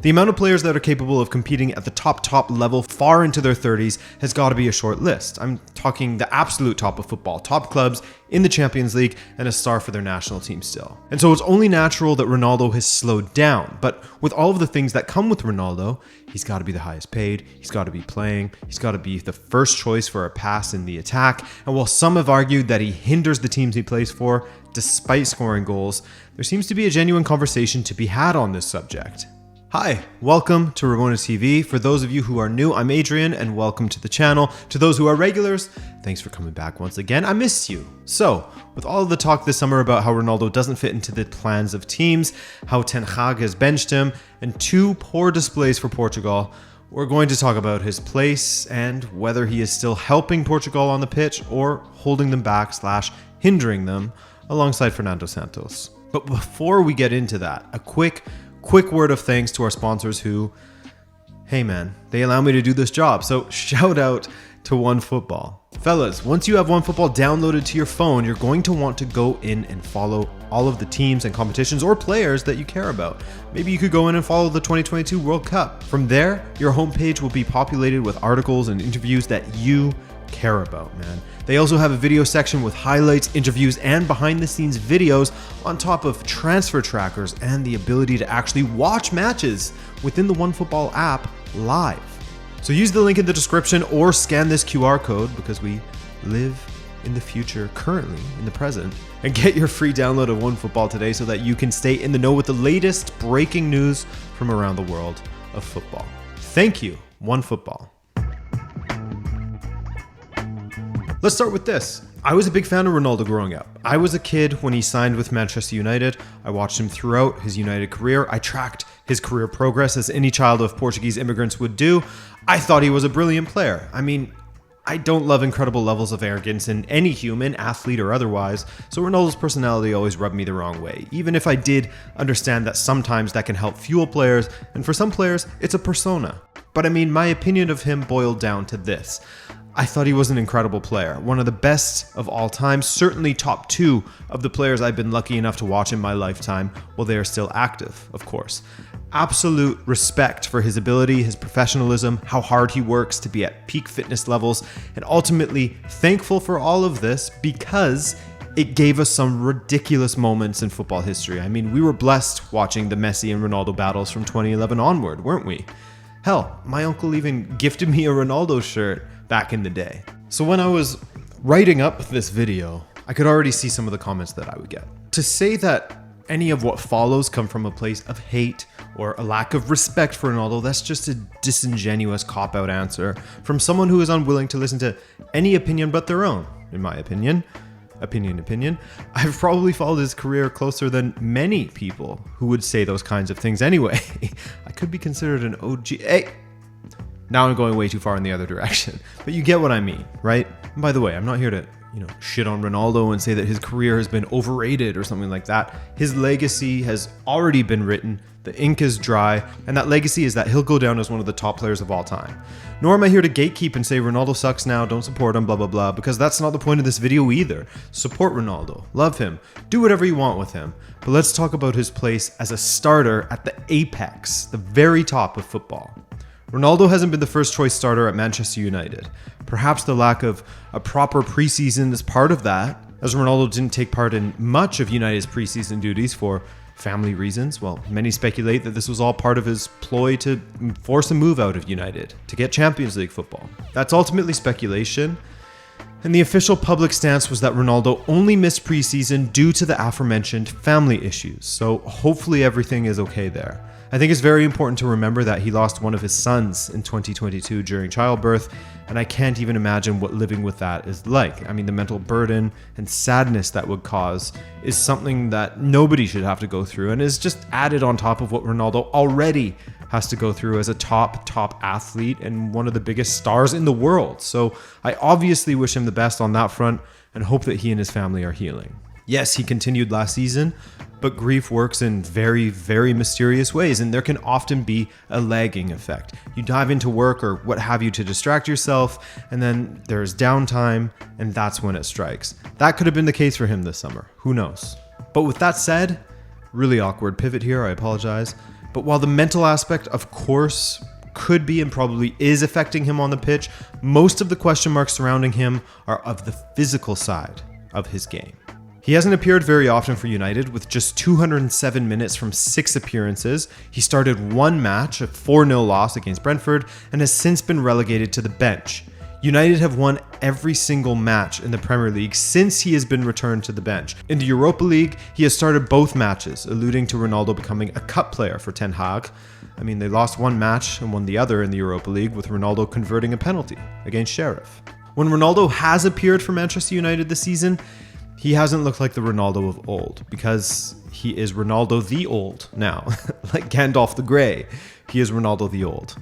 The amount of players that are capable of competing at the top level far into their 30s has got to be a short list. I'm talking the absolute top of football, top clubs in the Champions League and a star for their national team still. And so it's only natural that Ronaldo has slowed down. But with all of the things that come with Ronaldo, he's got to be the highest paid, he's got to be playing, he's got to be the first choice for a pass in the attack. And while some have argued that he hinders the teams he plays for, despite scoring goals, there seems to be a genuine conversation to be had on this subject. Hi, welcome to Rabona TV. For those of you who are new, I'm Adrian and welcome to the channel. To those who are regulars, thanks for coming back once again. I miss you. So, with all of the talk this summer about how Ronaldo doesn't fit into the plans of teams, how Ten Hag has benched him, and two poor displays for Portugal, we're going to talk about his place and whether he is still helping Portugal on the pitch or holding them back / hindering them alongside Fernando Santos. But before we get into that, a quick word of thanks to our sponsors who, hey man, they allow me to do this job. So shout out to OneFootball. Fellas, once you have OneFootball downloaded to your phone, you're going to want to go in and follow all of the teams and competitions or players that you care about. Maybe you could go in and follow the 2022 World Cup. From there, your homepage will be populated with articles and interviews that you care about, man. They also have a video section with highlights, interviews, and behind-the-scenes videos on top of transfer trackers and the ability to actually watch matches within the OneFootball app live. So use the link in the description or scan this QR code because we live in the future, currently in the present, and get your free download of OneFootball today so that you can stay in the know with the latest breaking news from around the world of football. Thank you, OneFootball. Let's start with this. I was a big fan of Ronaldo growing up. I was a kid when he signed with Manchester United. I watched him throughout his United career. I tracked his career progress as any child of Portuguese immigrants would do. I thought he was a brilliant player. I mean, I don't love incredible levels of arrogance in any human, athlete or otherwise, so Ronaldo's personality always rubbed me the wrong way, even if I did understand that sometimes that can help fuel players, and for some players, it's a persona. But I mean, my opinion of him boiled down to this. I thought he was an incredible player, one of the best of all time, certainly top 2 of the players I've been lucky enough to watch in my lifetime while they are still active, of course. Absolute respect for his ability, his professionalism, how hard he works to be at peak fitness levels, and ultimately thankful for all of this because it gave us some ridiculous moments in football history. I mean, we were blessed watching the Messi and Ronaldo battles from 2011 onward, weren't we? Hell, my uncle even gifted me a Ronaldo shirt back in the day. So when I was writing up this video, I could already see some of the comments that I would get. To say that any of what follows come from a place of hate or a lack of respect for Ronaldo, that's just a disingenuous cop-out answer from someone who is unwilling to listen to any opinion but their own, in my opinion. Opinion. I've probably followed his career closer than many people who would say those kinds of things anyway. I could be considered an OG. Hey! Now I'm going way too far in the other direction. But you get what I mean, right? And by the way, I'm not here to, shit on Ronaldo and say that his career has been overrated or something like that. His legacy has already been written. The ink is dry. And that legacy is that he'll go down as one of the top players of all time. Nor am I here to gatekeep and say Ronaldo sucks now, don't support him, blah, blah, blah, because that's not the point of this video either. Support Ronaldo. Love him. Do whatever you want with him. But let's talk about his place as a starter at the apex, the very top of football. Ronaldo hasn't been the first choice starter at Manchester United. Perhaps the lack of a proper preseason is part of that, as Ronaldo didn't take part in much of United's preseason duties for family reasons. Well, many speculate that this was all part of his ploy to force a move out of United to get Champions League football. That's ultimately speculation. And the official public stance was that Ronaldo only missed preseason due to the aforementioned family issues. So hopefully everything is okay there. I think it's very important to remember that he lost one of his sons in 2022 during childbirth, and I can't even imagine what living with that is like. I mean, the mental burden and sadness that would cause is something that nobody should have to go through, and is just added on top of what Ronaldo already has to go through as a top athlete and one of the biggest stars in the world. So I obviously wish him the best on that front and hope that he and his family are healing. Yes, he continued last season, but grief works in very, very mysterious ways, and there can often be a lagging effect. You dive into work or what have you to distract yourself, and then there's downtime, and that's when it strikes. That could have been the case for him this summer. Who knows? But with that said, really awkward pivot here, I apologize. But while the mental aspect, of course, could be and probably is affecting him on the pitch, most of the question marks surrounding him are of the physical side of his game. He hasn't appeared very often for United, with just 207 minutes from 6 appearances. He started one match, a 4-0 loss against Brentford, and has since been relegated to the bench. United have won every single match in the Premier League since he has been returned to the bench. In the Europa League, he has started both matches, alluding to Ronaldo becoming a cup player for Ten Hag. I mean, they lost one match and won the other in the Europa League, with Ronaldo converting a penalty against Sheriff. When Ronaldo has appeared for Manchester United this season, he hasn't looked like the Ronaldo of old, because he is Ronaldo the Old now. Like Gandalf the Grey, he is Ronaldo the Old.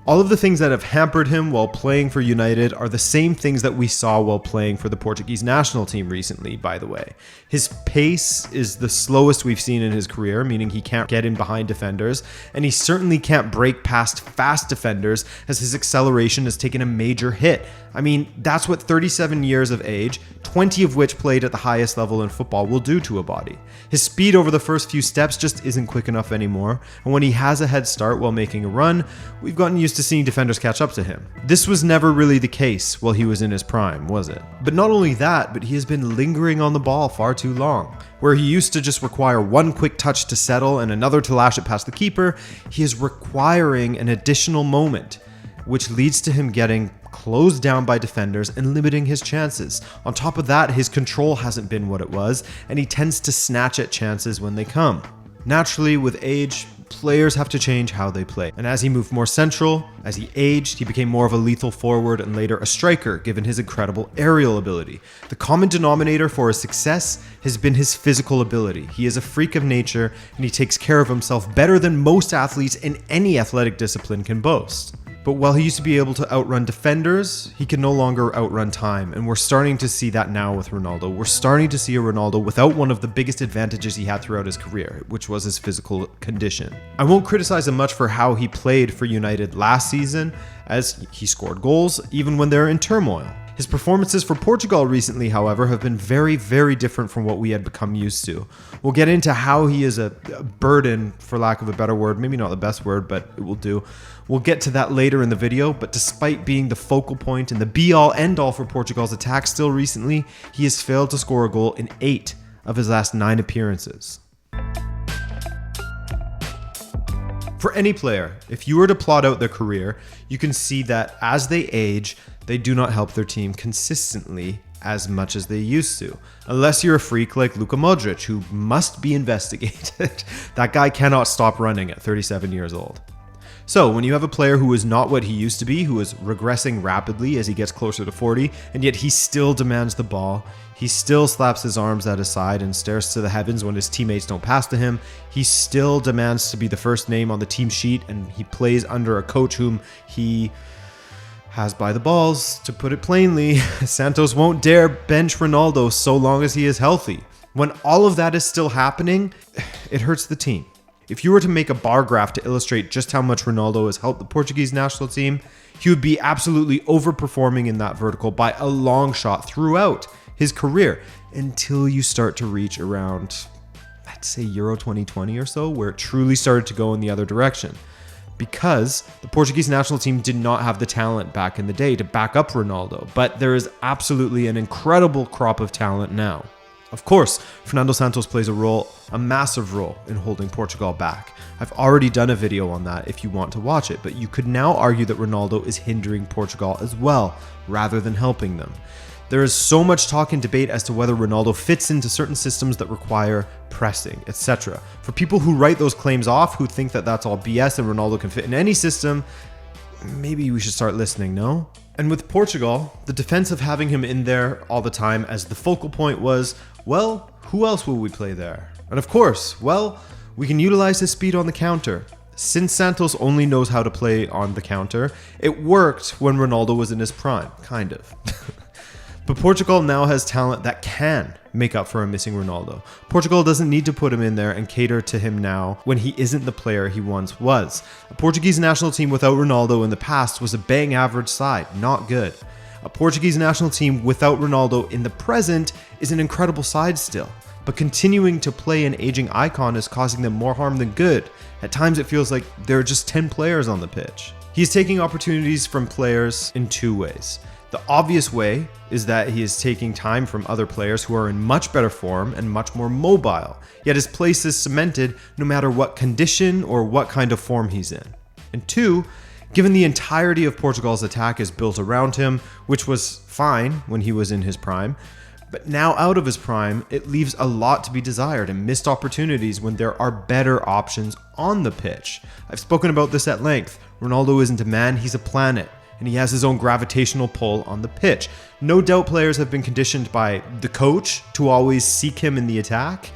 All of the things that have hampered him while playing for United are the same things that we saw while playing for the Portuguese national team recently, by the way. His pace is the slowest we've seen in his career, meaning he can't get in behind defenders, and he certainly can't break past fast defenders, as his acceleration has taken a major hit. I mean, that's what 37 years of age, 20 of which played at the highest level in football, will do to a body. His speed over the first few steps just isn't quick enough anymore, and when he has a head start while making a run, we've gotten used to seeing defenders catch up to him. This was never really the case while he was in his prime, was it? But not only that, but he has been lingering on the ball far too long. Where he used to just require one quick touch to settle and another to lash it past the keeper, he is requiring an additional moment, which leads to him getting closed down by defenders and limiting his chances. On top of that, his control hasn't been what it was, and he tends to snatch at chances when they come. Naturally, with age, players have to change how they play. And as he moved more central, as he aged, he became more of a lethal forward and later a striker, given his incredible aerial ability. The common denominator for his success has been his physical ability. He is a freak of nature, and he takes care of himself better than most athletes in any athletic discipline can boast. But while he used to be able to outrun defenders, he can no longer outrun time, and we're starting to see that now with Ronaldo. We're starting to see a Ronaldo without one of the biggest advantages he had throughout his career, which was his physical condition. I won't criticize him much for how he played for United last season, as he scored goals even when they're in turmoil. His performances for Portugal recently, however, have been very, very different from what we had become used to. We'll get into how he is a burden, for lack of a better word, maybe not the best word, but it will do. We'll get to that later in the video, but despite being the focal point and the be-all, end-all for Portugal's attack still recently, he has failed to score a goal in 8 of his last 9 appearances. For any player, if you were to plot out their career, you can see that as they age, they do not help their team consistently as much as they used to. Unless you're a freak like Luka Modric, who must be investigated. That guy cannot stop running at 37 years old. So when you have a player who is not what he used to be, who is regressing rapidly as he gets closer to 40, and yet he still demands the ball, he still slaps his arms at his side and stares to the heavens when his teammates don't pass to him, he still demands to be the first name on the team sheet, and he plays under a coach whom he has by the balls, to put it plainly. Santos won't dare bench Ronaldo so long as he is healthy. When all of that is still happening, it hurts the team. If you were to make a bar graph to illustrate just how much Ronaldo has helped the Portuguese national team, he would be absolutely overperforming in that vertical by a long shot throughout his career, until you start to reach around, I'd say Euro 2020 or so, where it truly started to go in the other direction. Because the Portuguese national team did not have the talent back in the day to back up Ronaldo, but there is absolutely an incredible crop of talent now. Of course, Fernando Santos plays a massive role in holding Portugal back. I've already done a video on that if you want to watch it, but you could now argue that Ronaldo is hindering Portugal as well, rather than helping them. There is so much talk and debate as to whether Ronaldo fits into certain systems that require pressing, etc. For people who write those claims off, who think that that's all BS and Ronaldo can fit in any system, maybe we should start listening, no? And with Portugal, the defense of having him in there all the time as the focal point was, well, who else will we play there? And of course, well, we can utilize his speed on the counter. Since Santos only knows how to play on the counter, it worked when Ronaldo was in his prime, kind of. But Portugal now has talent that can make up for a missing Ronaldo. Portugal doesn't need to put him in there and cater to him now when he isn't the player he once was. A Portuguese national team without Ronaldo in the past was a bang average side, not good. A Portuguese national team without Ronaldo in the present is an incredible side still. but continuing to play an aging icon is causing them more harm than good. At times it feels like there are just 10 players on the pitch. He's taking opportunities from players in two ways. The obvious way is that he is taking time from other players who are in much better form and much more mobile, yet his place is cemented no matter what condition or what kind of form he's in. And two, given the entirety of Portugal's attack is built around him, which was fine when he was in his prime, but now out of his prime, it leaves a lot to be desired and missed opportunities when there are better options on the pitch. I've spoken about this at length. Ronaldo isn't a man, he's a planet, and he has his own gravitational pull on the pitch. No doubt players have been conditioned by the coach to always seek him in the attack,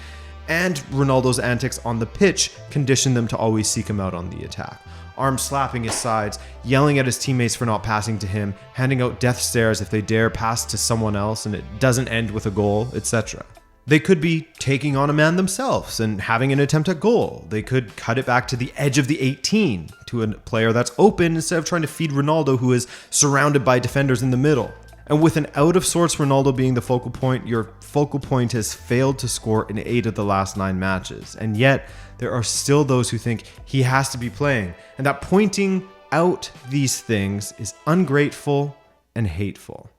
and Ronaldo's antics on the pitch condition them to always seek him out on the attack. Arms slapping his sides, yelling at his teammates for not passing to him, handing out death stares if they dare pass to someone else and it doesn't end with a goal, etc. They could be taking on a man themselves and having an attempt at goal. They could cut it back to the edge of the 18 to a player that's open instead of trying to feed Ronaldo, who is surrounded by defenders in the middle. And with an out of sorts Ronaldo being the focal point, your focal point has failed to score in 8 of the last 9 matches. And yet, there are still those who think he has to be playing. And that pointing out these things is ungrateful and hateful.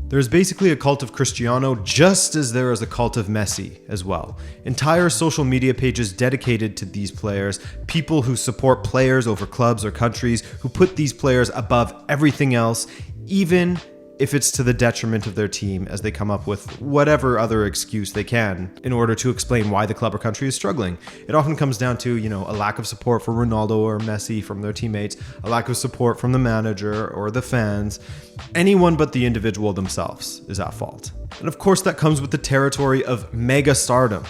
There's basically a cult of Cristiano just as there is a cult of Messi as well. Entire social media pages dedicated to these players, people who support players over clubs or countries, who put these players above everything else, even if it's to the detriment of their team, as they come up with whatever other excuse they can in order to explain why the club or country is struggling. It often comes down to, a lack of support for Ronaldo or Messi from their teammates, a lack of support from the manager or the fans. Anyone but the individual themselves is at fault. And of course that comes with the territory of mega stardom.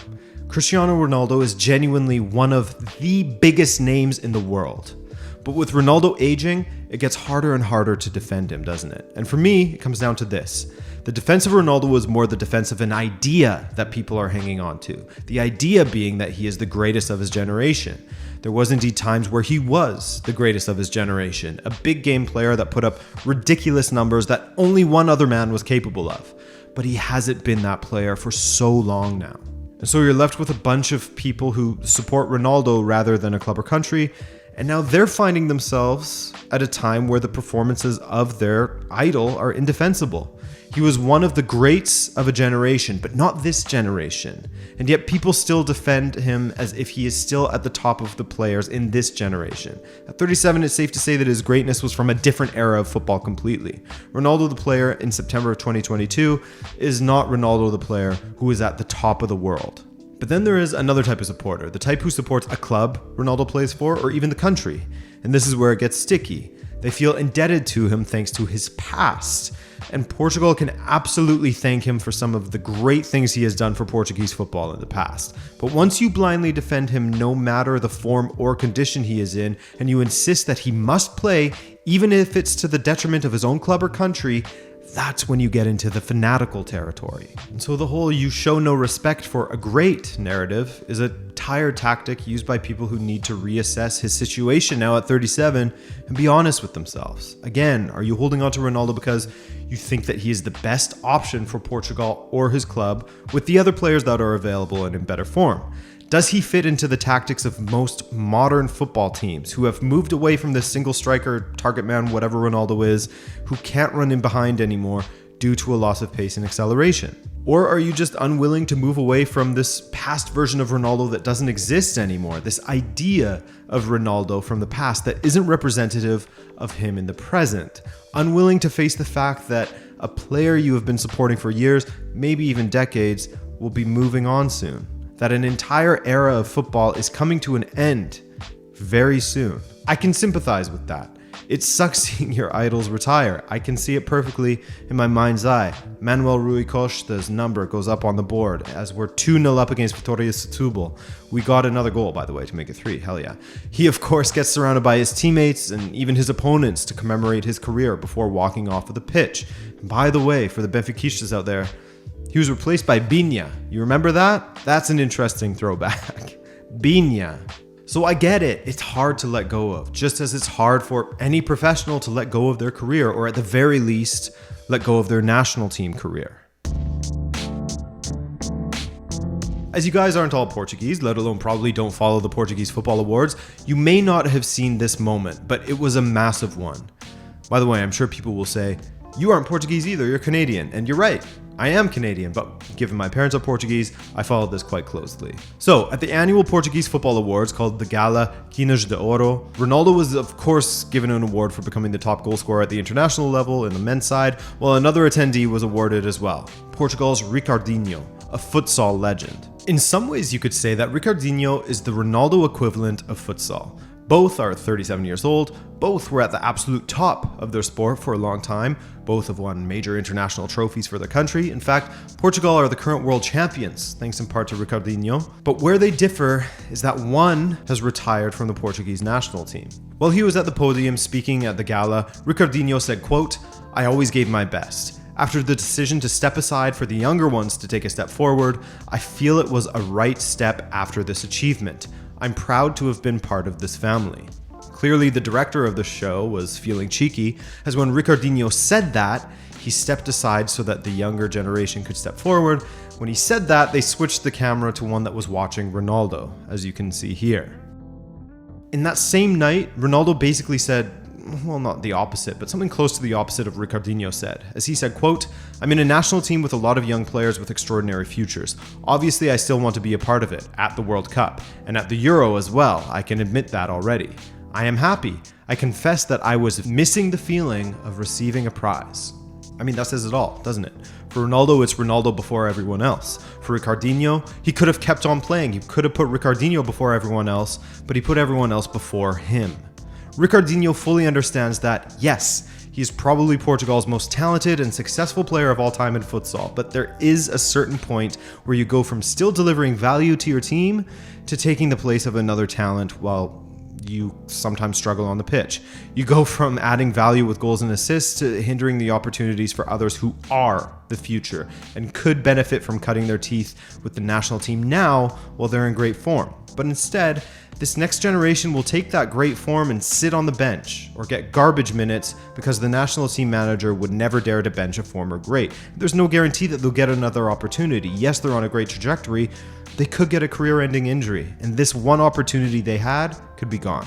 Cristiano Ronaldo is genuinely one of the biggest names in the world. But with Ronaldo aging, it gets harder and harder to defend him, doesn't it? And for me, it comes down to this. The defense of Ronaldo was more the defense of an idea that people are hanging on to. The idea being that he is the greatest of his generation. There was indeed times where he was the greatest of his generation, a big game player that put up ridiculous numbers that only one other man was capable of. But he hasn't been that player for so long now. And so you're left with a bunch of people who support Ronaldo rather than a club or country, and now they're finding themselves at a time where the performances of their idol are indefensible. He was one of the greats of a generation, but not this generation. And yet people still defend him as if he is still at the top of the players in this generation. At 37, it's safe to say that his greatness was from a different era of football completely. Ronaldo the player in September of 2022 is not Ronaldo the player who is at the top of the world. But then there is another type of supporter, the type who supports a club Ronaldo plays for, or even the country. And this is where it gets sticky. They feel indebted to him thanks to his past. And Portugal can absolutely thank him for some of the great things he has done for Portuguese football in the past. But once you blindly defend him no matter the form or condition he is in, and you insist that he must play, even if it's to the detriment of his own club or country, that's when you get into the fanatical territory. And so the whole "you show no respect for a great" narrative is a tired tactic used by people who need to reassess his situation now at 37 and be honest with themselves. Again, are you holding on to Ronaldo because you think that he is the best option for Portugal or his club with the other players that are available and in better form? Does he fit into the tactics of most modern football teams who have moved away from this single striker, target man, whatever Ronaldo is, who can't run in behind anymore due to a loss of pace and acceleration? Or are you just unwilling to move away from this past version of Ronaldo that doesn't exist anymore, this idea of Ronaldo from the past that isn't representative of him in the present? Unwilling to face the fact that a player you have been supporting for years, maybe even decades, will be moving on soon? That an entire era of football is coming to an end very soon. I can sympathize with that. It sucks seeing your idols retire. I can see it perfectly in my mind's eye. Manuel Rui Costa's number goes up on the board as we're 2-0 up against Vitória Setúbal. We got another goal, by the way, to make it 3. Hell yeah. He, of course, gets surrounded by his teammates and even his opponents to commemorate his career before walking off of the pitch. And by the way, for the Benfiquistas out there, he was replaced by Binha. You remember that? That's an interesting throwback. Binha. So I get it. It's hard to let go of, just as it's hard for any professional to let go of their career, or at the very least, let go of their national team career. As you guys aren't all Portuguese, let alone probably don't follow the Portuguese Football Awards, you may not have seen this moment, but it was a massive one. By the way, I'm sure people will say, you aren't Portuguese either, you're Canadian. And you're right, I am Canadian, but given my parents are Portuguese, I followed this quite closely. So, at the annual Portuguese Football Awards called the Gala Quinas de Ouro, Ronaldo was of course given an award for becoming the top goal scorer at the international level in the men's side, while another attendee was awarded as well, Portugal's Ricardinho, a futsal legend. In some ways, you could say that Ricardinho is the Ronaldo equivalent of futsal. Both are 37 years old, both were at the absolute top of their sport for a long time, both have won major international trophies for their country. In fact, Portugal are the current world champions, thanks in part to Ricardinho. But where they differ is that one has retired from the Portuguese national team. While he was at the podium speaking at the gala, Ricardinho said, quote, "I always gave my best. After the decision to step aside for the younger ones to take a step forward, I feel it was a right step after this achievement. I'm proud to have been part of this family." Clearly, the director of the show was feeling cheeky, as when Ricardinho said that, he stepped aside so that the younger generation could step forward. When he said that, they switched the camera to one that was watching Ronaldo, as you can see here. In that same night, Ronaldo basically said, well, not the opposite, but something close to the opposite of Ricardinho said, as he said, quote, "I'm in a national team with a lot of young players with extraordinary futures. Obviously, I still want to be a part of it, at the World Cup, and at the Euro as well. I can admit that already. I am happy. I confess that I was missing the feeling of receiving a prize." I mean, that says it all, doesn't it? For Ronaldo, it's Ronaldo before everyone else. For Ricardinho, he could have kept on playing. He could have put Ricardinho before everyone else, but he put everyone else before him. Ricardinho fully understands that, yes, he is probably Portugal's most talented and successful player of all time in futsal, but there is a certain point where you go from still delivering value to your team to taking the place of another talent while you sometimes struggle on the pitch. You go from adding value with goals and assists to hindering the opportunities for others who are the future and could benefit from cutting their teeth with the national team now while they're in great form. But instead, this next generation will take that great form and sit on the bench or get garbage minutes because the national team manager would never dare to bench a former great. There's no guarantee that they'll get another opportunity. Yes, they're on a great trajectory. They could get a career-ending injury, and this one opportunity they had could be gone.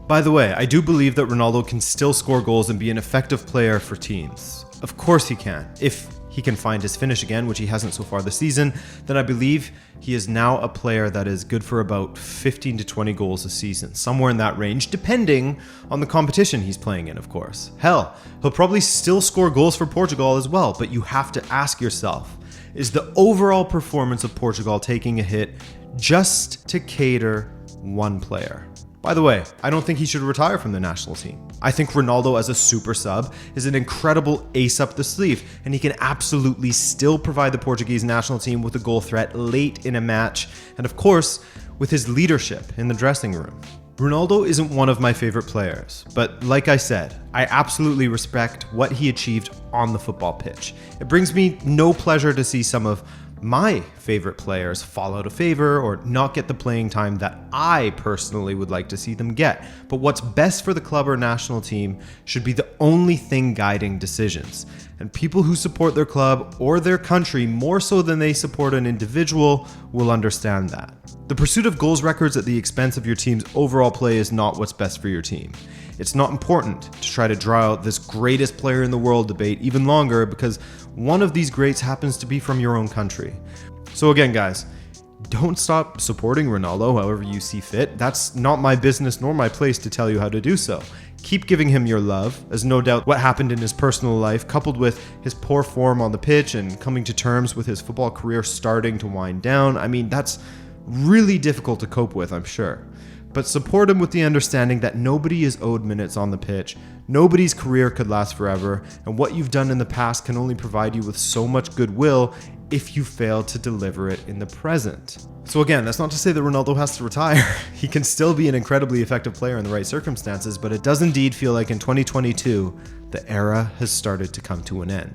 By the way, I do believe that Ronaldo can still score goals and be an effective player for teams. Of course he can. If he can find his finish again, which he hasn't so far this season, then I believe he is now a player that is good for about 15 to 20 goals a season, somewhere in that range, depending on the competition he's playing in, of course. Hell, he'll probably still score goals for Portugal as well, but you have to ask yourself, is the overall performance of Portugal taking a hit just to cater one player? By the way, I don't think he should retire from the national team. I think Ronaldo as a super sub is an incredible ace up the sleeve, and he can absolutely still provide the Portuguese national team with a goal threat late in a match, and of course, with his leadership in the dressing room. Ronaldo isn't one of my favorite players, but like I said, I absolutely respect what he achieved on the football pitch. It brings me no pleasure to see some of my favorite players fall out of favor or not get the playing time that I personally would like to see them get. But what's best for the club or national team should be the only thing guiding decisions. And people who support their club or their country more so than they support an individual will understand that. The pursuit of goals records at the expense of your team's overall play is not what's best for your team. It's not important to try to draw out this greatest player in the world debate even longer because one of these greats happens to be from your own country. So again, guys, don't stop supporting Ronaldo however you see fit. That's not my business nor my place to tell you how to do so. Keep giving him your love, as no doubt what happened in his personal life, coupled with his poor form on the pitch and coming to terms with his football career starting to wind down. I mean, that's really difficult to cope with, I'm sure. But support him with the understanding that nobody is owed minutes on the pitch, nobody's career could last forever, and what you've done in the past can only provide you with so much goodwill if you fail to deliver it in the present. So again, that's not to say that Ronaldo has to retire. He can still be an incredibly effective player in the right circumstances, but it does indeed feel like in 2022, the era has started to come to an end.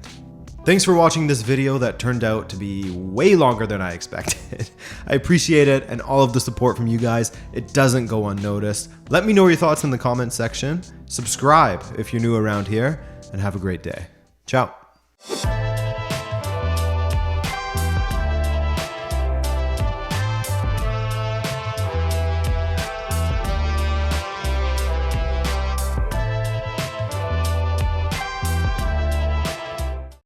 Thanks for watching this video that turned out to be way longer than I expected. I appreciate it and all of the support from you guys. It doesn't go unnoticed. Let me know your thoughts in the comment section. Subscribe if you're new around here and have a great day. Ciao.